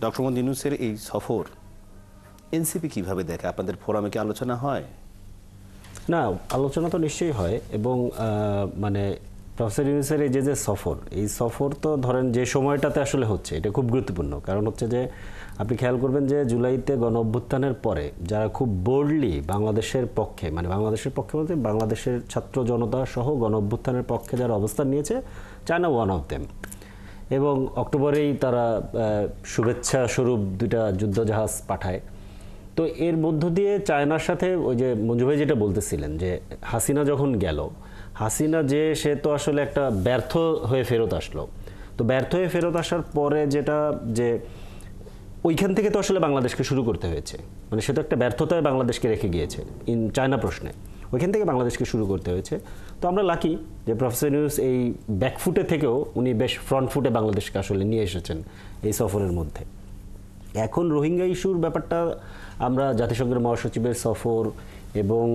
Doctor Mohammad ইউনূসের এই সফর NCP কিভাবে দেখে? আপনাদের ফোরামে কি আলোচনা হয়? না, আলোচনা তো নিশ্চয়ই হয় এবং মানে প্রফেসর ইউনূসের এই যে সফর, এই সফর তো ধরেন যে সময়টাতে আসলে হচ্ছে এটা খুব গুরুত্বপূর্ণ। কারণ হচ্ছে যে আপনি খেয়াল করবেন যে জুলাইতে গণ অভ্যুত্থানের পরে যারা খুব বোল্ডলি বাংলাদেশের পক্ষে, মানে বাংলাদেশের পক্ষে বলতে বাংলাদেশের ছাত্র জনতা সহ গণ অভ্যুত্থানের পক্ষে যারা অবস্থান নিয়েছে, চায়না ওয়ান অফ দেম। এবং অক্টোবরেই তারা শুভেচ্ছা স্বরূপ 2টা যুদ্ধজাহাজ পাঠায়। তো এর মধ্য দিয়ে চায়নার সাথে ওই যে মঞ্জু ভাই যেটা বলতেছিলেন যে হাসিনা যখন গেল, হাসিনা যে সে তো আসলে একটা ব্যর্থ হয়ে ফেরত আসলো। তো ব্যর্থ হয়ে ফেরত আসার পরে যেটা যে ওইখান থেকে তো আসলে বাংলাদেশকে শুরু করতে হয়েছে, মানে সে তো একটা ব্যর্থতায় বাংলাদেশকে রেখে গিয়েছে চায়না প্রশ্নে, ওইখান থেকে বাংলাদেশকে শুরু করতে হয়েছে। তো আমরা লাকি যে প্রফেসর ইউনূস এই ব্যাকফুটে থেকেও উনি বেশ ফ্রন্ট ফুটে বাংলাদেশকে আসলে নিয়ে এসেছেন এই সফরের মধ্যে। এখন রোহিঙ্গা ইস্যুর ব্যাপারটা আমরা জাতিসংঘের মহাসচিবের সফর এবং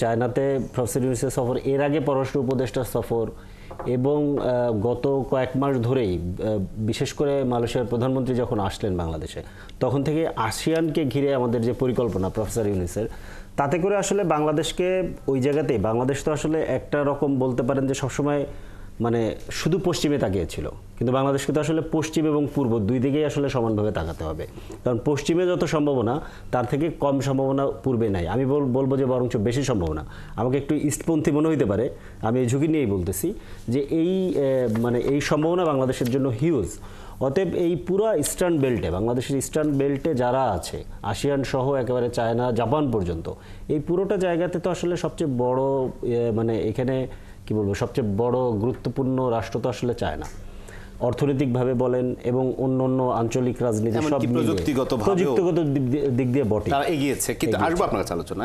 চায়নাতে প্রফেসর ইউনূসের সফর, এর আগে পররাষ্ট্র উপদেষ্টার সফর এবং গত কয়েক মাস ধরেই বিশেষ করে মালয়েশিয়ার প্রধানমন্ত্রী যখন আসলেন বাংলাদেশে, তখন থেকে আসিয়ানকে ঘিরে আমাদের যে পরিকল্পনা প্রফেসর ইউনূসের, তাতে করে আসলে বাংলাদেশকে ওই জায়গাতেই, বাংলাদেশ তো আসলে একটা রকম বলতে পারেন যে সবসময় মানে শুধু পশ্চিমে তাকিয়েছিল, কিন্তু বাংলাদেশকে তো আসলে পশ্চিম এবং পূর্ব দুই দিকেই আসলে সমানভাবে তাকাতে হবে। কারণ পশ্চিমে যত সম্ভাবনা তার থেকে কম সম্ভাবনা পূর্বে নাই, আমি বলবো যে বরঞ্চ বেশি সম্ভাবনা। আমাকে একটু ইস্টপন্থী মনে হইতে পারে, আমি এই ঝুঁকি নিয়েই বলতেছি যে মানে এই সম্ভাবনা বাংলাদেশের জন্য হিউজ। অতএব এই পুরো ইস্টার্ন বেল্টে, বাংলাদেশের ইস্টার্ন বেল্টে যারা আছে, আসিয়ান সহ একেবারে চায়না জাপান পর্যন্ত, এই পুরোটা জায়গাতে তো আসলে সবচেয়ে বড় মানে এখানে কি বলবো, সবচেয়ে বড় গুরুত্বপূর্ণ রাষ্ট্র তো আসলে চায়না, অর্থনৈতিকভাবে বলেন এবং অন্য আঞ্চলিক রাজনীতি সব প্রযুক্তিগত দিক দিয়ে বটে তারা এগিয়েছে। কিন্তু আসবো আপনার কাছে আলোচনা।